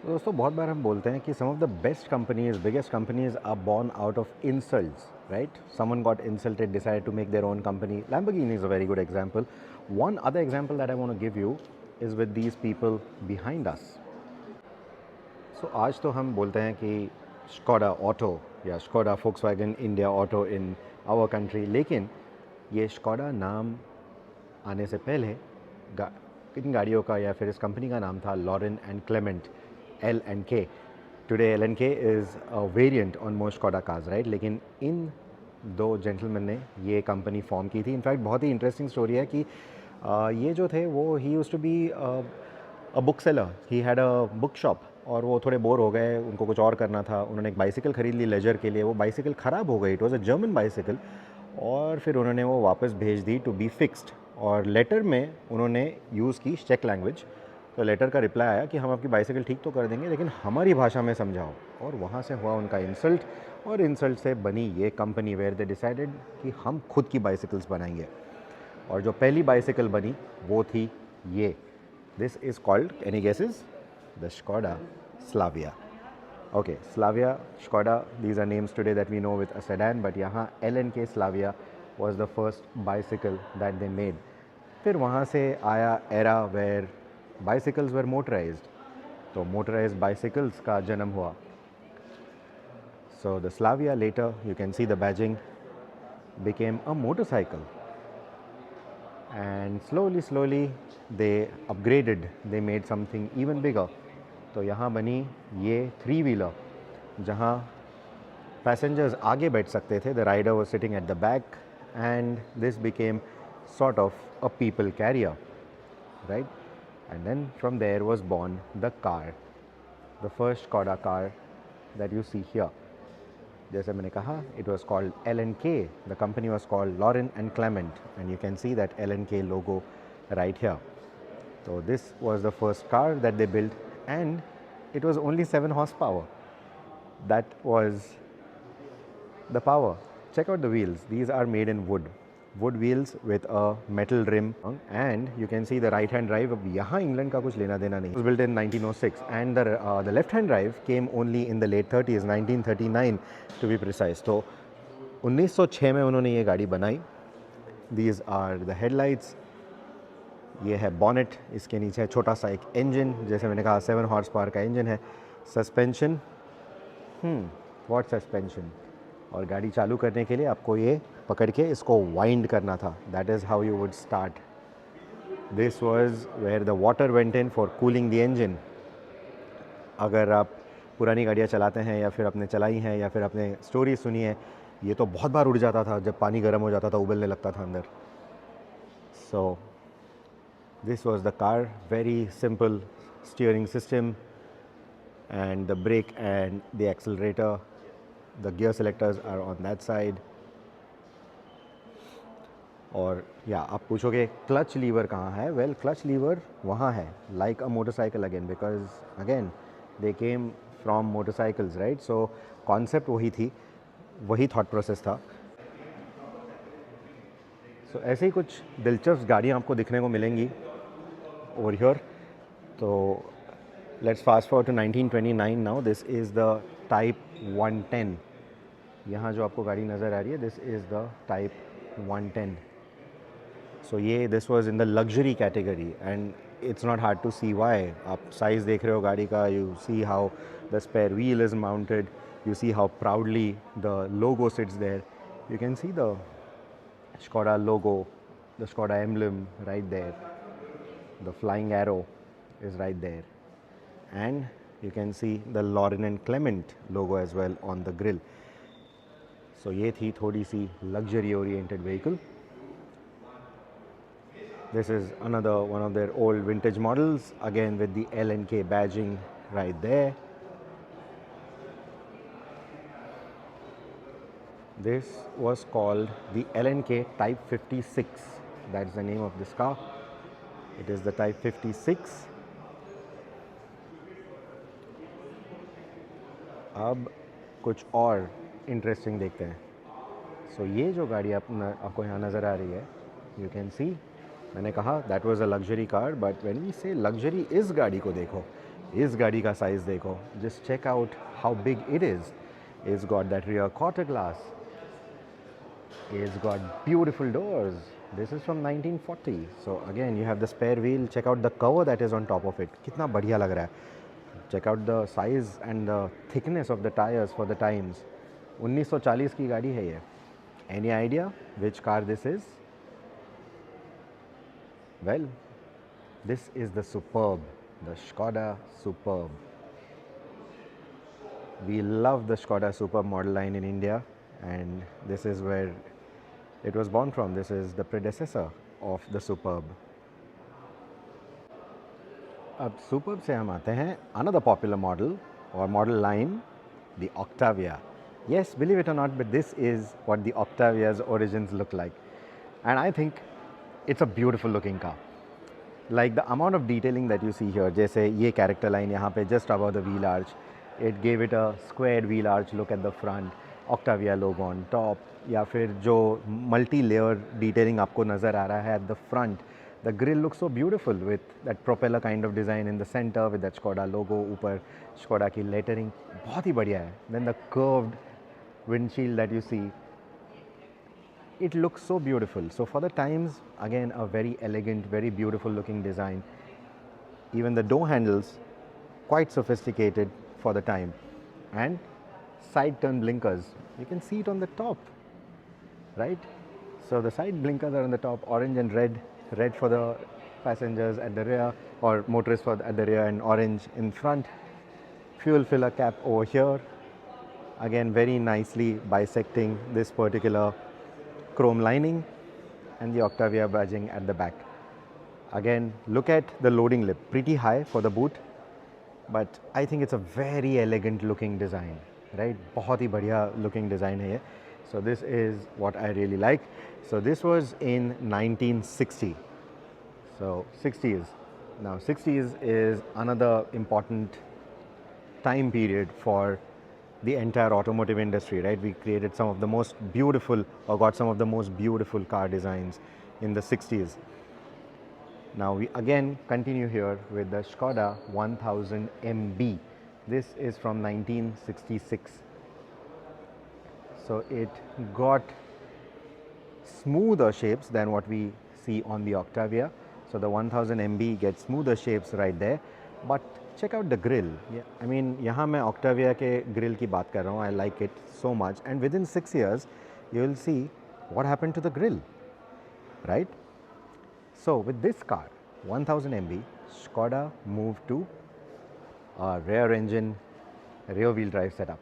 तो दोस्तों बहुत बार हम बोलते हैं कि some of the best companies biggest companies are born out of insults, right? Someone got insulted, decided to make their own company. Lamborghini is a very good example. One other example that I want to give you is with these people behind us. So आज तो हम बोलते हैं कि Skoda auto या Skoda Volkswagen India auto in our country, लेकिन ये Skoda नाम आने से पहले इन गाड़ियों का या फिर इस कंपनी का नाम था Laurin and Klement, L&K. Today L&K is a variant on most Skoda cars, right? लेकिन इन दो जेंटलमैन ने ये कंपनी फॉर्म की थी. इनफैक्ट बहुत ही इंटरेस्टिंग स्टोरी है कि ये जो थे वो he used to be a book seller. He had a book shop और वो थोड़े बोर हो गए, उनको कुछ और करना था. उन्होंने एक बाइसिकल ख़रीद ली लेजर के लिए. वो बाइसिकल ख़राब हो गई. It was a German bicycle और फिर उन्होंने वो वापस भेज दी टू बी फिक्स्ड. और लेटर में उन्होंने यूज़ की चेक लैंग्वेज. तो लेटर का रिप्लाई आया कि हम आपकी बाइसिकल ठीक तो कर देंगे लेकिन हमारी भाषा में समझाओ. और वहाँ से हुआ उनका इंसल्ट और इंसल्ट से बनी ये कंपनी वेयर दे डिसाइडेड कि हम खुद की बाइसिकल्स बनाएंगे. और जो पहली बाइसिकल बनी वो थी ये. This is called, any guesses? The Skoda Slavia. Okay, Slavia, Skoda, these are names today that we know with a sedan, but यहाँ L&K Slavia was the first bicycle that they made. फिर वहाँ से आया era where bicycles were motorized. तो motorized bicycles का जन्म हुआ. So the Slavia later, you can see the badging, became a motorcycle. And slowly they upgraded, they made something even bigger. तो यहाँ बनी ये 3-wheeler जहाँ पैसेंजर्स आगे बैठ सकते थे. The rider was sitting at the back and this became sort of a people carrier, right? And then from there was born the car, the first Skoda car that you see here. जैसे मैंने कहा, it was called L&K. The company was called Laurin and Klement and you can see that L&K logo right here. So this was the first car that they built and it was only 7 horsepower. That was the power. Check out the wheels. These are made in wood wheels with a metal rim and you can see the right hand drive. अब यहाँ England का कुछ लेना देना नहीं. It was built in 1906 and the left hand drive came only in the late 30s, 1939 to be precise. तो 1906 में उन्होंने ये गाड़ी बनाई. These are the headlights. ये है बॉनेट. इसके नीचे है छोटा सा एक इंजन. जैसे मैंने कहा 7 हॉर्स पावर का इंजन है. Suspension, what suspension. और गाड़ी चालू करने के लिए आपको ये पकड़ के इसको वाइंड करना था. That is how you would start. This was where the water went in for cooling the engine. अगर आप पुरानी गाड़ियाँ चलाते हैं या फिर आपने चलाई हैं या फिर आपने स्टोरी सुनी है, ये तो बहुत बार उड़ जाता था जब पानी गर्म हो जाता था, उबलने लगता था अंदर. सो this was the car. Very simple steering system and the brake and the accelerator, the gear selectors are on that side. और या आप पूछोगे क्लच लीवर कहाँ है? वेल, क्लच लीवर वहाँ है, like a motorcycle again, because again they came from motorcycles, right? So concept वही थी, वही thought process था. So ऐसे ही कुछ दिलचस्प गाड़ियाँ आपको दिखने को मिलेंगी over here. So let's fast forward to 1929 now. This is the Type 110. यहाँ जो आपको गाड़ी नज़र आ रही है, this is the Type 110. So ये this was in the luxury category and it's not hard to see why. आप साइज़ देख रहे हो गाड़ी का, you see how the spare wheel is mounted, you see how proudly the logo sits there. You can see the Skoda logo, the Skoda emblem right there. The flying arrow is right there and you can see the Laurin and Klement logo as well on the grill. So ये थी थोड़ी सी luxury oriented vehicle. This is another one of their old vintage models, again with the L&K badging right there. This was called the L&K Type 56. That's the name of this car. It is the Type 56. अब कुछ और interesting देखते हैं. सो ये जो गाड़ी आपको यहाँ नज़र आ रही है, यू कैन सी, मैंने कहा that was a luxury car, but when we say luxury, इस गाड़ी को देखो. इस गाड़ी का size देखो, just check out how big it is. It's got that rear quarter glass. It's got beautiful doors. This is from 1940. So again, you have the spare wheel. Check out the cover that is on top of it. कितना बढ़िया लग रहा है. Check out the size and the thickness of the tires for the times. 1940 की गाड़ी है ये. Any idea which car this is? Well, this is the Superb, the Skoda Superb. We love the Skoda Superb model line in India, and this is where it was born from. This is the predecessor of the Superb. अब Superb से हम आते हैं another popular model or model line, the Octavia. Yes, believe it or not, but this is what the Octavia's origins look like. And I think it's a beautiful looking car. Like the amount of detailing that you see here, जैसे ये character line यहाँ पे just above the wheel arch, it gave it a squared wheel arch look at the front, Octavia logo on top, या फिर जो multi-layer detailing आपको नज़र आ रहा है at the front. The grille looks so beautiful with that propeller kind of design in the center with that Skoda logo, ऊपर Skoda की lettering, बहुत ही बढ़िया है. Then the curved windshield that you see, it looks so beautiful. So for the times, again, a very elegant, very beautiful looking design. Even the door handles, quite sophisticated for the time. And side turn blinkers, you can see it on the top, right? So the side blinkers are on the top, orange and red for the passengers at the rear, or motorists at the rear, and orange in front. Fuel filler cap over here, again very nicely bisecting this particular chrome lining, and the Octavia badging at the back. Again, look at the loading lip, pretty high for the boot, but I think it's a very elegant looking design, right? बहुत ही बढ़िया looking design है ये. So this is what I really like. So this was in 1960. So 60s. Now 60s is another important time period for the entire automotive industry, right? We created some of the most beautiful, or got some of the most beautiful car designs in the 60s. Now we again continue here with the Skoda 1000 MB. This is from 1966. So it got smoother shapes than what we see on the Octavia. So the 1000 MB gets smoother shapes right there. But check out the grill. Yeah, I mean, यहाँ मैं Octavia के grill की बात कर रहा हूँ. I like it so much. And within 6 years, you will see what happened to the grill, right? So with this car, 1000 MB, Skoda moved to a rear engine, rear wheel drive setup.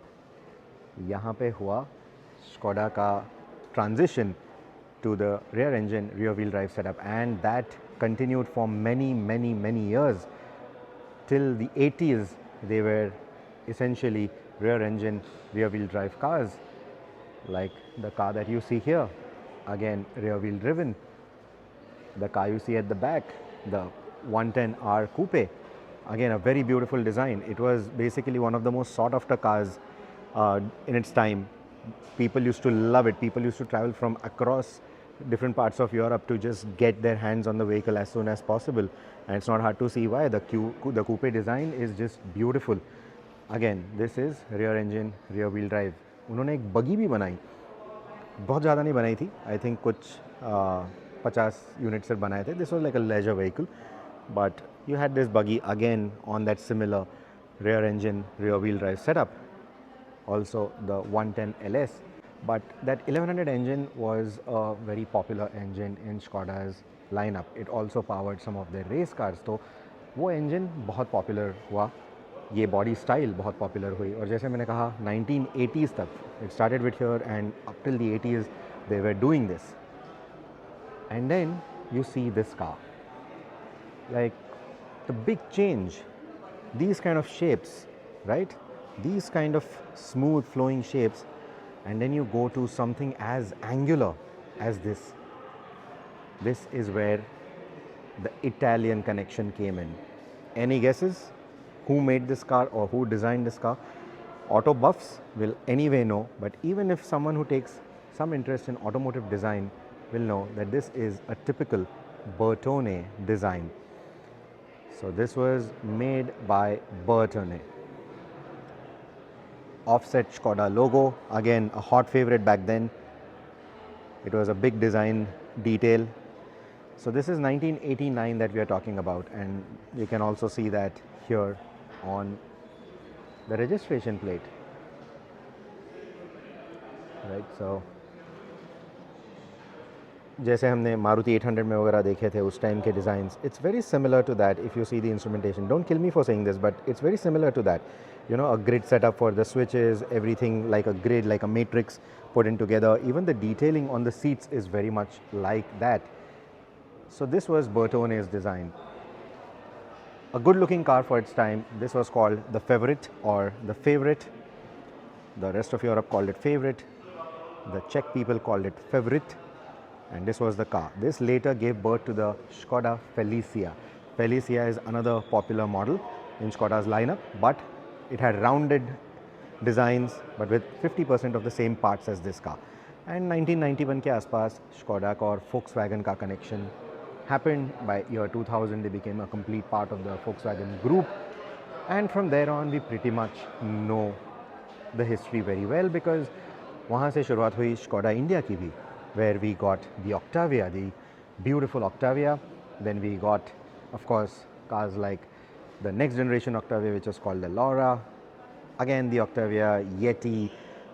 यहाँ पे हुआ Skoda का transition to the rear engine, rear wheel drive setup, and that continued for many years. Till the 80s, they were essentially rear engine, rear wheel drive cars, like the car that you see here, again rear wheel driven. The car you see at the back, the 110R Coupe, again a very beautiful design. It was basically one of the most sought after cars in its time. People used to love it. People used to travel from across different parts of Europe to just get their hands on the vehicle as soon as possible. And it's not hard to see why. The coupe design is just beautiful. Again, this is rear engine, rear wheel drive. उन्होंने एक बगी भी बनाई, बहुत ज़्यादा नहीं बनाई थी. I think कुछ 50 units से बनाए थे. This was like a leisure vehicle, but you had this buggy again on that similar rear engine, rear wheel drive setup. Also the 110 LS. But that 1100 engine was a very popular engine in Skoda's lineup. It also powered some of their race cars. तो वो engine बहुत popular हुआ, ये body style बहुत popular हुई. और जैसे मैंने कहा 1980s तक, it started with here, and up till the 80s they were doing this. And then you see this car, like the big change, these kind of shapes, right? These kind of smooth flowing shapes. And then you go to something as angular as this. This is where the Italian connection came in. Any guesses who made this car or who designed this car? Auto buffs will anyway know, but even if someone who takes some interest in automotive design will know that this is a typical Bertone design. So this was made by Bertone. Offset Skoda logo, again a hot favorite back then. It was a big design detail. So this is 1989 that we are talking about, and you can also see that here on the registration plate, right? So जैसे हमने मारुति 800 में वगैरह देखे थे उस time के designs, it's very similar to that if you see the instrumentation. Don't kill me for saying this, but it's very similar to that. You know, a grid setup for the switches, everything like a grid, like a matrix put in together. Even the detailing on the seats is very much like that. So this was Bertone's design. A good looking car for its time. This was called the Favorite or the Favorite. The rest of Europe called it Favorite. The Czech people called it Favorite. And this was the car. This later gave birth to the Skoda Felicia. Felicia is another popular model in Skoda's lineup, but it had rounded designs but with 50% of the same parts as this car. And 1991 के आसपास Skoda का और Volkswagen का connection happened. By year 2000 they became a complete part of the Volkswagen group, and from there on we pretty much know the history very well, because वहाँ से शुरुआत हुई Skoda India की भी, where we got the Octavia, the beautiful Octavia. Then we got, of course, cars like the next generation Octavia, which was called the Laura. Again, the Octavia, Yeti,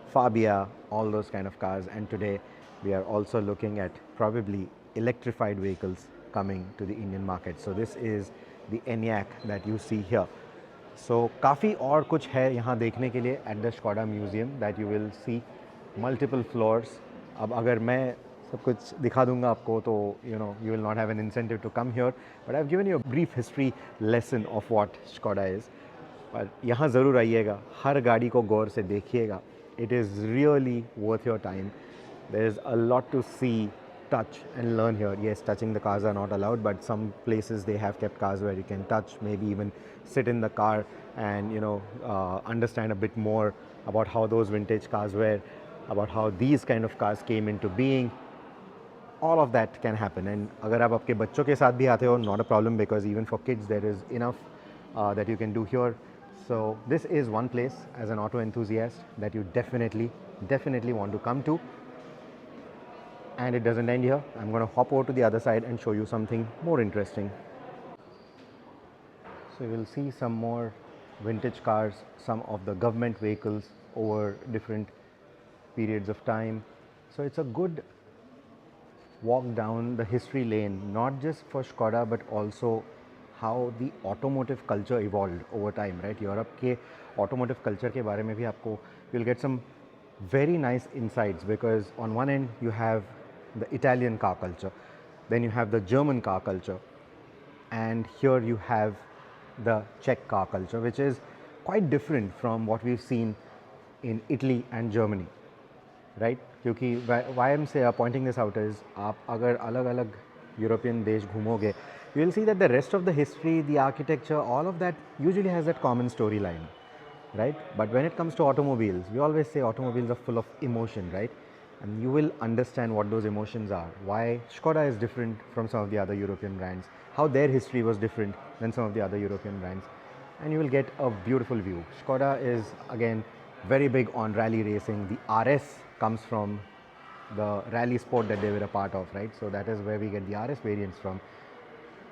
Fabia, all those kind of cars. And today we are also looking at probably electrified vehicles coming to the Indian market. So this is the ENIAC that you see here. So काफ़ी और कुछ है यहाँ देखने के लिए at the Skoda Museum that you will see multiple floors. अब अगर मैं सब कुछ दिखा दूंगा आपको तो you will not have an incentive to come here, but I've given you a brief history lesson of what Skoda is. पर यहाँ ज़रूर आइएगा, हर गाड़ी को गौर से देखिएगा. It is really worth your time. There is a lot to see, touch and learn here. Yes, touching the cars are not allowed, but some places they have kept cars where you can touch, maybe even sit in the car and understand a bit more about how those vintage cars were, about how these kind of cars came into being. All of that can happen. And अगर आप आपके बच्चों के साथ भी आते हो, not a problem, because even for kids there is enough that you can do here. So this is one place as an auto enthusiast that you definitely want to come to. And it doesn't end here. I'm going to hop over to the other side and show you something more interesting. So you will see some more vintage cars, some of the government vehicles over different periods of time. So it's a good walk down the history lane, not just for Skoda but also how the automotive culture evolved over time, right? Europe के automotive culture के बारे में भी आपको, you'll get some very nice insights, because on one end you have the Italian car culture, then you have the German car culture, and here you have the Czech car culture, which is quite different from what we've seen in Italy and Germany, right? क्योंकि why I'm pointing this out is, आप अगर अलग-अलग European देश घूमोगे, you will see that the rest of the history, the architecture, all of that usually has that common storyline, right? But when it comes to automobiles, we always say automobiles are full of emotion, right? And you will understand what those emotions are, why Skoda is different from some of the other European brands, how their history was different than some of the other European brands, and you will get a beautiful view. Skoda is again very big on rally racing. The RS comes from the rally sport that they were a part of, right? So that is where we get the RS variants from,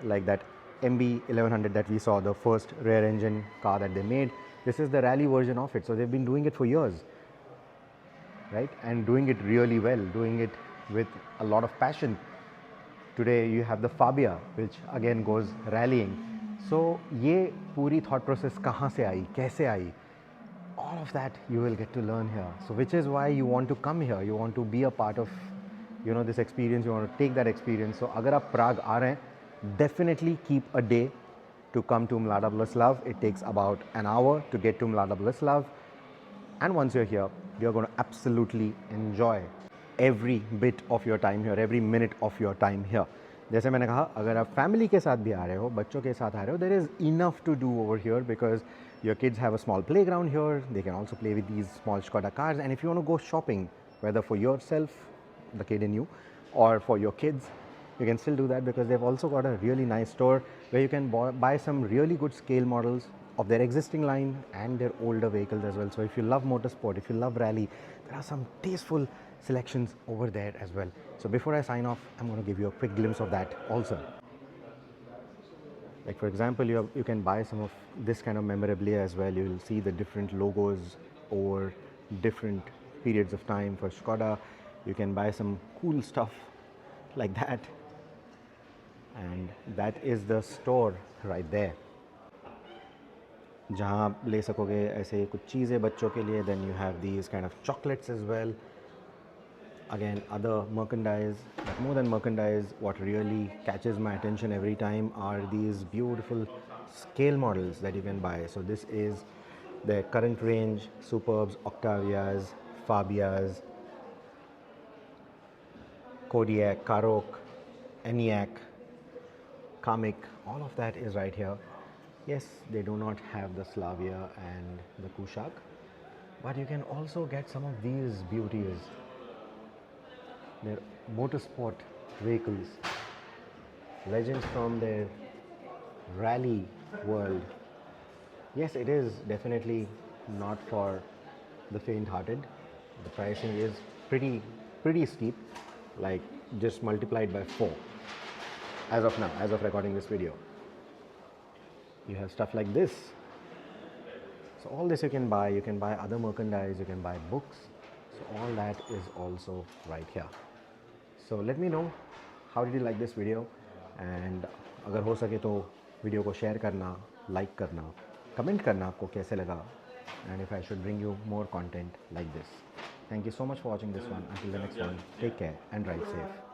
like that MB 1100 that we saw, the first rear engine car that they made. This is the rally version of it. So they've been doing it for years, right? And doing it really well, doing it with a lot of passion. Today you have the Fabia, which again goes rallying. So ये पूरी thought process कहाँ से आई, कैसे आई, all of that you will get to learn here. So which is why you want to come here, you want to be a part of this experience, you want to take that experience. So अगर आप Prague आ रहे हैं, definitely keep a day to come to Mladá Boleslav. It takes about an hour to get to Mladá Boleslav, and once you're here, you're going to absolutely enjoy every bit of your time here, every minute of your time here. जैसे मैंने कहा, अगर आप family के साथ भी आ रहे हो, बच्चों के साथ आ रहे हो, there is enough to do over here, because your kids have a small playground here. They can also play with these small Skoda cars, and if you want to go shopping, whether for yourself, the kid in you, or for your kids, you can still do that because they've also got a really nice store where you can buy some really good scale models of their existing line and their older vehicles as well. So if you love motorsport, if you love rally, there are some tasteful selections over there as well. So before I sign off, I'm going to give you a quick glimpse of that also. Like for example, you can buy some of this kind of memorabilia as well. You will see the different logos over different periods of time for Skoda. You can buy some cool stuff like that, and that is the store right there जहाँ आप ले सकोगे ऐसे कुछ चीज़ें बच्चों के लिए. Then you have these kind of chocolates as well. Again, other merchandise, but more than merchandise, what really catches my attention every time are these beautiful scale models that you can buy. So this is the current range, Superbs, Octavias, Fabias, Kodiaq, Karoq, ENIAC, Kamiq, all of that is right here. Yes, they do not have the Slavia and the Kushaq, but you can also get some of these beauties. They're motorsport vehicles, legends from their rally world. Yes, it is definitely not for the faint-hearted. The pricing is pretty steep, like just multiplied by 4 as of now, as of recording this video. You have stuff like this. So all this you can buy other merchandise, you can buy books. So all that is also right here. So let me know, how did you like this video, and अगर हो सके तो video को share करना, like करना, comment करना आपको कैसे लगा, and if I should bring you more content like this. Thank you so much for watching this one. Until the next one, take care and ride safe.